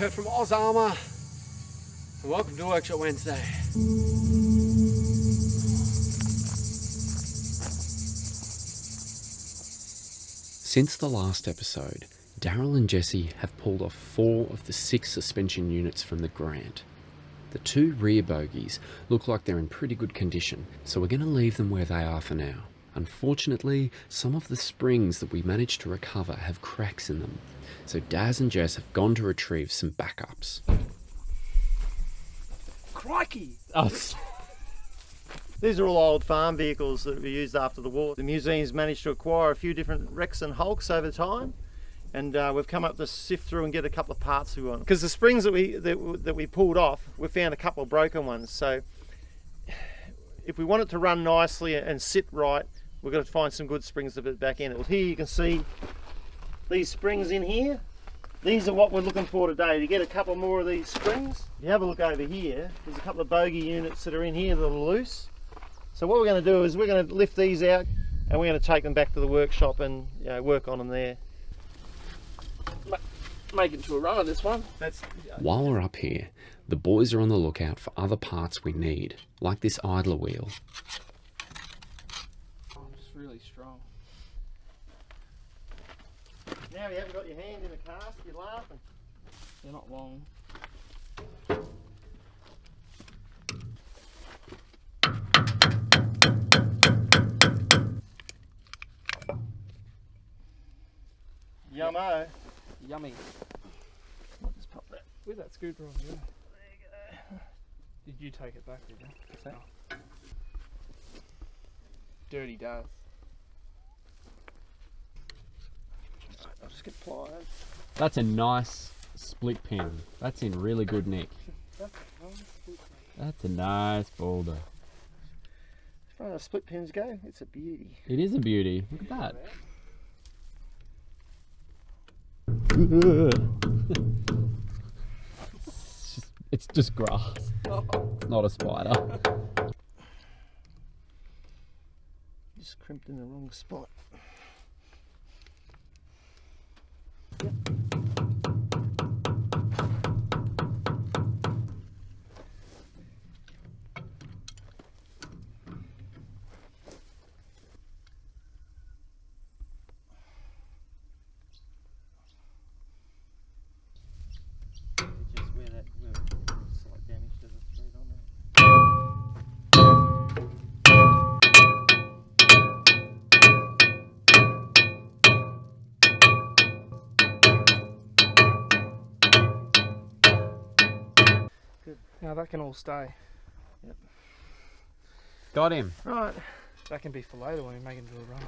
We're from Oz Armour, and welcome to Workshop Wednesday. Since the last episode, Daryl and Jesse have pulled off 4 of the 6 suspension units from the Grant. The 2 rear bogies look like they're in pretty good condition, so we're going to leave them where they are for now. Unfortunately, some of the springs that we managed to recover have cracks in them, so Daz and Jess have gone to retrieve some backups. Crikey! Oh. These are all old farm vehicles that were used after the war. The museum's managed to acquire a few different wrecks and hulks over time, and we've come up to sift through and get a couple of parts we want. Because the springs that we pulled off, we found a couple of broken ones. So if we want it to run nicely and sit right, we've got to find some good springs to put back in it. Here you can see these springs in here. These are what we're looking for today, to get a couple more of these springs. If you have a look over here, there's a couple of bogie units that are in here that are loose. So what we're going to do is we're going to lift these out and we're going to take them back to the workshop and work on them there. Make it to a runner, this one. While we're up here, the boys are on the lookout for other parts we need, like this idler wheel. It's really strong. Now you haven't got your hand in the cast, you're laughing. They're not long. Yummo. Yummy. I'll just pop that. With that screwdriver, yeah. There you go. Did you take it back, did you? Oh. Dirty Daz. Right, I'll just get pliers. That's a nice split pin. That's in really good nick. That's a nice boulder. As far as split pins go, it's a beauty. It is a beauty. Look at that. It's just grass. It's not a spider. Just crimped in the wrong spot. Now that can all stay. Yep. Got him. Right. That can be for later when we make it into a runner.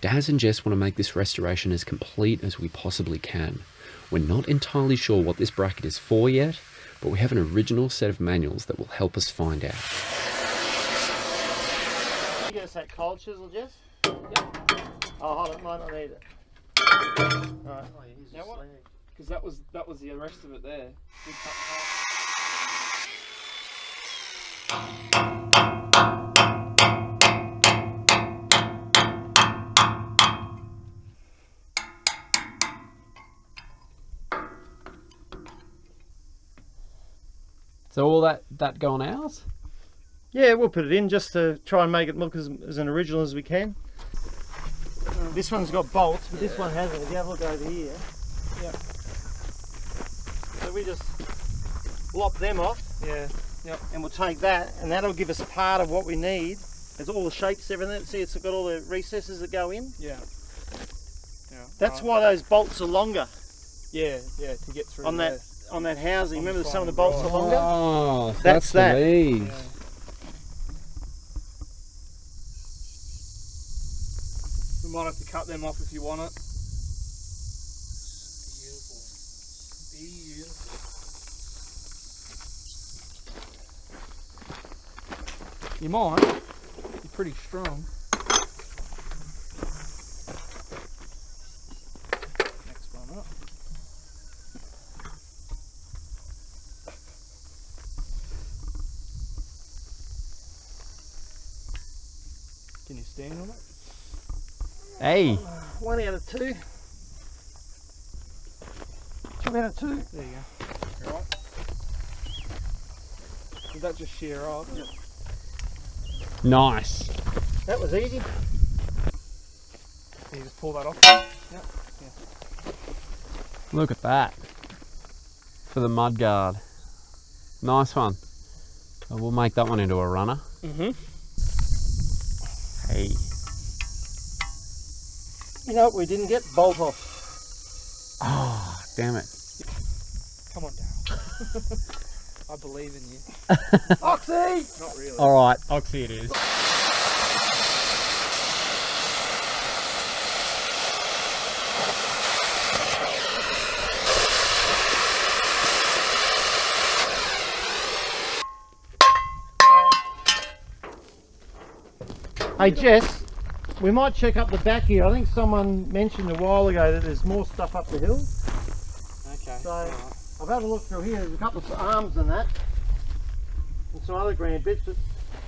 Daz and Jess want to make this restoration as complete as we possibly can. We're not entirely sure what this bracket is for yet, but we have an original set of manuals that will help us find out. You get us that cold chisel, Jess? Yep. Oh, hold it, might not need it. Right. Now what? Because that was the rest of it there. We cut half. So all that gone out? Yeah, we'll put it in just to try and make it look as an original as we can. This one's got bolts, but this one hasn't. If you have a look over here. Yep. So we just lop them off. Yeah. Yep. And we'll take that, and that'll give us part of what we need. There's all the shapes, everything. See, it's got all the recesses that go in. Yeah. Yeah. That's why those bolts are longer. Yeah, yeah, to get through on there. that housing. On Remember the some of the final bolts are rod. longer? Oh, so That's that. these. Yeah. We might have to cut them off if you want it. Beautiful. Beautiful. You might. You're pretty strong. Next one up. Can you stand on it? Hey. 1 out of 2. About a 2. There you go. Right. Did that just shear off? Yep. Nice. That was easy. You just pull that off? Yep. Yeah. Look at that. For the mudguard. Nice one. So we'll make that one into a runner. Mm-hmm. Hey. You know what we didn't get? Bolt off. Oh, damn it. Come on, Daryl. I believe in you. Oxy! Not really. All right, Oxy it is. Hey Jess, we might check up the back here. I think someone mentioned a while ago that there's more stuff up the hill. Okay. So Right. I've had a look through here. There's a couple of arms and that, and some other grand bits. But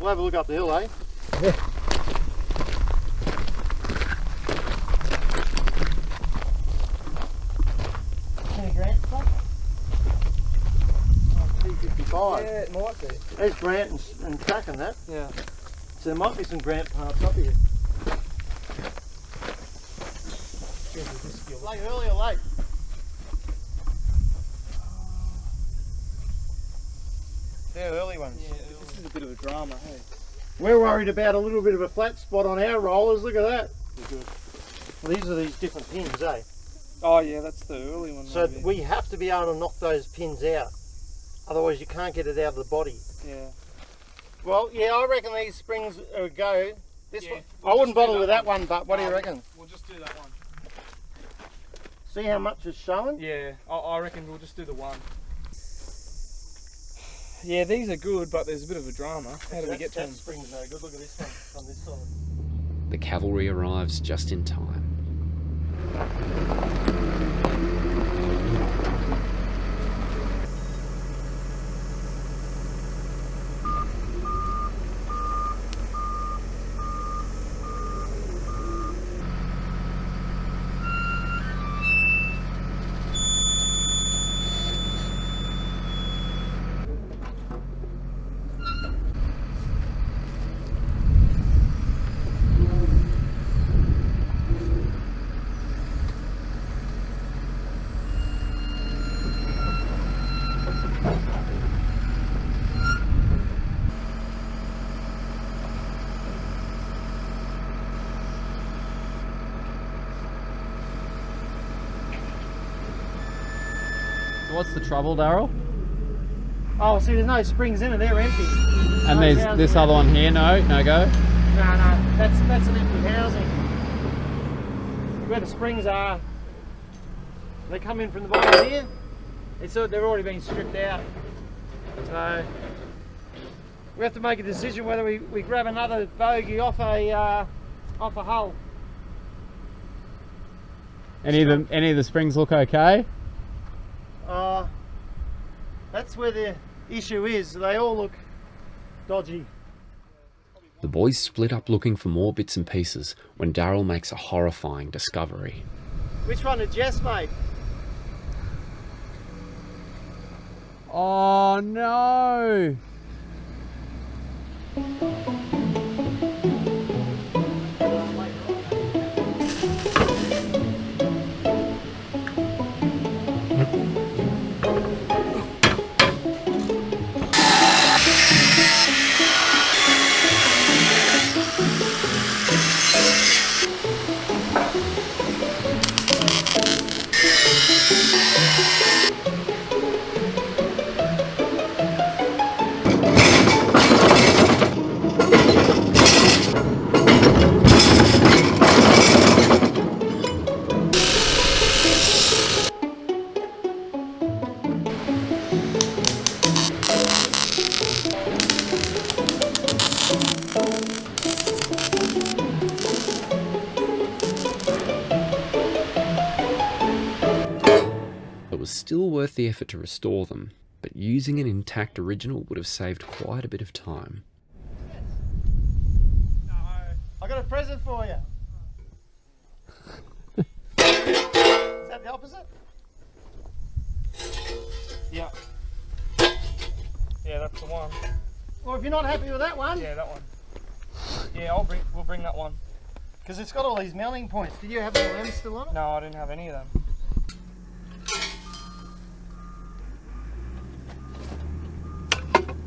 we'll have a look up the hill, eh? Yeah. Any Grant stuff? Oh, T55. Yeah, it might be. There's Grant and track and that. Yeah. So there might be some Grant parts up here. Like early or late? They're early ones. Yeah, this is a bit of a drama, hey? We're worried about a little bit of a flat spot on our rollers. Look at that. They're good. Well, these are these different pins, eh? Oh yeah, that's the early one. So maybe. we have to be able to knock those pins out. Otherwise you can't get it out of the body. Yeah. Well, yeah, I reckon these springs are a go. This Yeah, one, we'll I wouldn't just do bother that with that one. one, but what do you reckon? We'll just do that one. See how much is showing? Yeah, I reckon we'll just do the one. Yeah, these are good, but there's a bit of a drama. How do we get to that them? spring's no good. Look at this one on this side. The cavalry arrives just in time. What's the trouble, Daryl? Oh, see, there's no springs in it. They're empty. And No there's housing this in other it. one here, no go? No, that's an empty housing. Where the springs are, they come in from the bottom here. They've already been stripped out. So we have to make a decision whether we grab another bogey off a hull. Any of the springs look okay? That's where the issue is. They all look dodgy. The boys split up looking for more bits and pieces when Daryl makes a horrifying discovery. Which one did Jess make? Oh no! It was still worth the effort to restore them, but using an intact original would have saved quite a bit of time. No. I got a present for you. Is that the opposite? Yeah. Yeah, that's the one. Or if you're not happy with that one, Yeah, that one. Yeah, we'll bring that one. because it's got all these mounting points. Did you have the lens still on it? No, I didn't have any of them.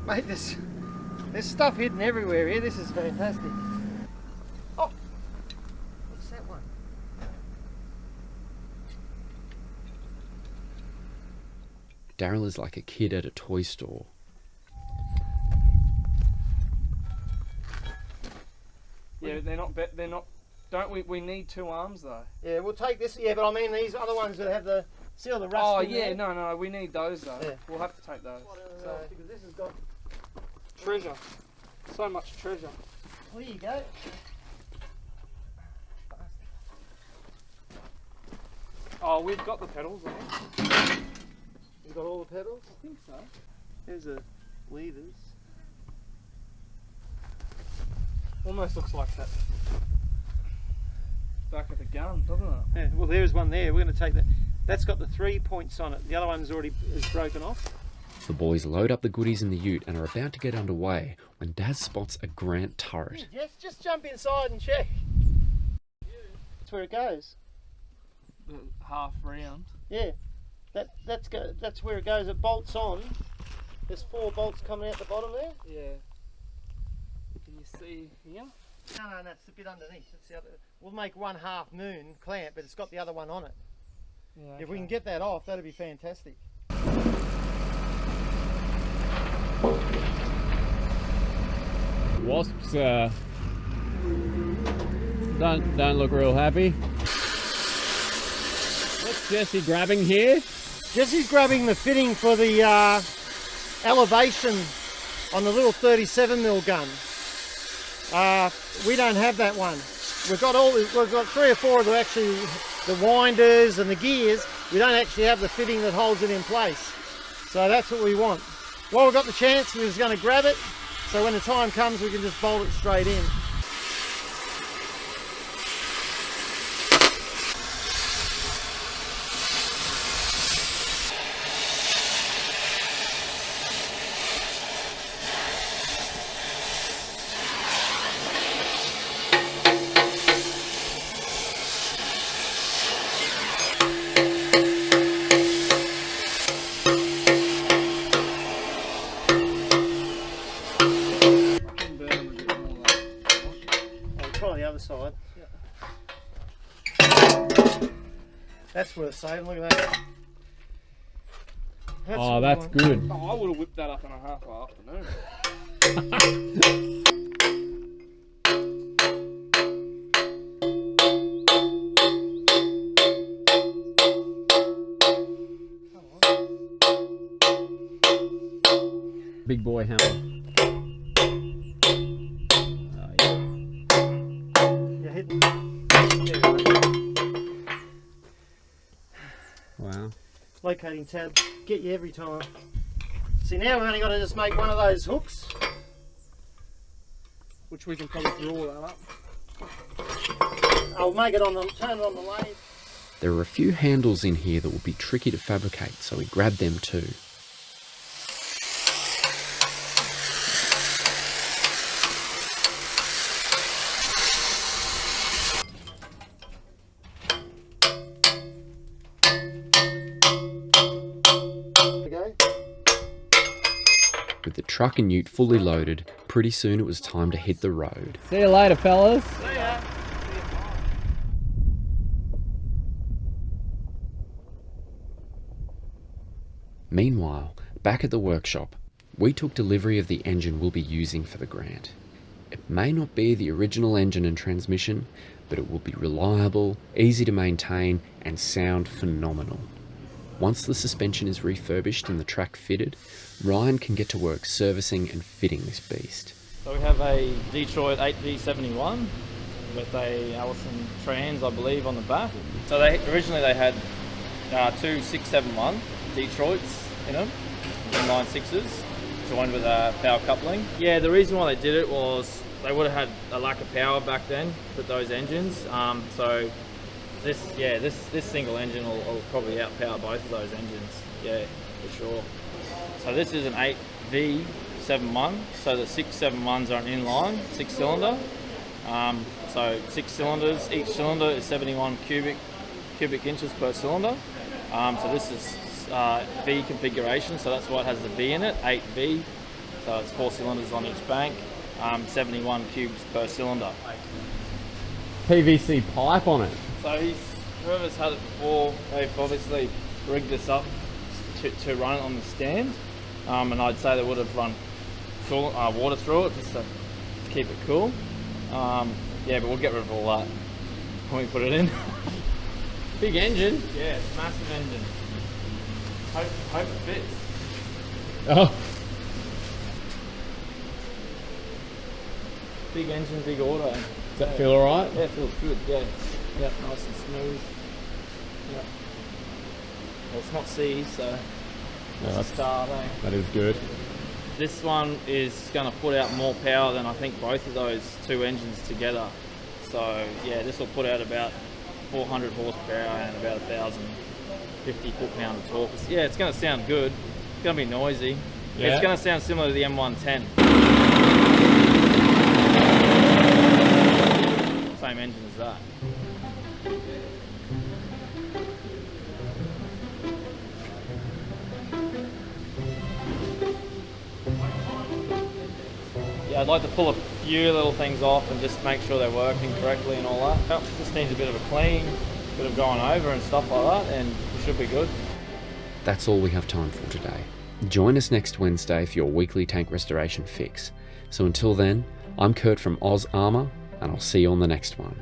Mate, there's stuff hidden everywhere here. This is fantastic. Oh, what's that one? Daryl is like a kid at a toy store. Yeah, they're not. Don't we need 2 arms though? Yeah, we'll take this. Yeah, but I mean these other ones that have the see all the rust. Oh in yeah, there? no, we need those though. Yeah. We'll have to take those. So, because this has got. Treasure. So much treasure. Well, there you go. Oh, we've got the pedals on it. You got all the pedals? I think so. There's the levers. Almost looks like that back of the gun, doesn't it? Yeah, well, there's one there. We're going to take that. That's got the 3 points on it. The other one's already is broken off. The boys load up the goodies in the ute and are about to get underway when Daz spots a Grant turret. Hey, Jess, just jump inside and check. That's where it goes. The half round. Yeah, that's where it goes. It bolts on. There's 4 bolts coming out the bottom there. Yeah. Can you see here? No, that's the bit underneath. That's the other. We'll make 1/2 moon clamp, but it's got the other one on it. Yeah. If we can get that off, that'd be fantastic. Wasps don't look real happy. What's Jesse grabbing here? Jesse's grabbing the fitting for the elevation on the little 37mm gun. We don't have that one. We've got 3 or 4 of the actually the winders and the gears. We don't actually have the fitting that holds it in place. So that's what we want. While we've got the chance, we're just going to grab it. So when the time comes, we can just bolt it straight in. Try the other side. That's worth saving. Look at that. Oh, that's good. Oh, I would have whipped that up in a half afternoon. Big boy hammer. You're hitting. Wow. Locating tab. Get you every time. See, now we've only got to just make one of those hooks. Which we can probably draw that up. I'll make it on the, turn it on the lathe. There are a few handles in here that will be tricky to fabricate, so we grab them too. Okay. With the truck and ute fully loaded, pretty soon it was time to hit the road. See you later, fellas. See ya. Meanwhile, back at the workshop, we took delivery of the engine we'll be using for the Grant. It may not be the original engine and transmission, but it will be reliable, easy to maintain, and sound phenomenal. Once the suspension is refurbished and the track fitted, Ryan can get to work servicing and fitting this beast. So we have a Detroit 8V71 with a Allison trans, I believe, on the back. So originally they had 2 671 Detroits in them, inline 6s, joined with a power coupling. Yeah, the reason why they did it was they would have had a lack of power back then with those engines. So this single engine will probably outpower both of those engines. Yeah. for sure. So this is an 8V71. So the 671s are an inline 6-cylinder. So 6 cylinders. Each cylinder is 71 cubic inches per cylinder. So this is V configuration. So that's why it has the V in it. 8V. So it's 4 cylinders on each bank. 71 cubes per cylinder. PVC pipe on it. So whoever's had it before, they've obviously rigged this up to run it on the stand, and I'd say they would have run water through it just to keep it cool. Yeah, but we'll get rid of all that when we put it in. Big engine. Yeah, it's a massive engine. Hope it fits. Oh. Big engine, big auto. Does that feel alright? Yeah, it feels good. Yeah, yep, nice and smooth. Yep. Well, it's not C, so No, it's a start. Eh? that is good. This one is going to put out more power than I think both of those two engines together. So yeah, this will put out about 400 horsepower and about 1,050 foot-pound of torque. Yeah, it's going to sound good. It's going to be noisy. Yeah. It's going to sound similar to the M110. Same engine as that. Yeah, I'd like to pull a few little things off and just make sure they're working correctly and all that. Yep, just needs a bit of a clean, bit of going over and stuff like that, and we should be good. That's all we have time for today. Join us next Wednesday for your weekly tank restoration fix. So until then, I'm Kurt from Oz Armour, and I'll see you on the next one.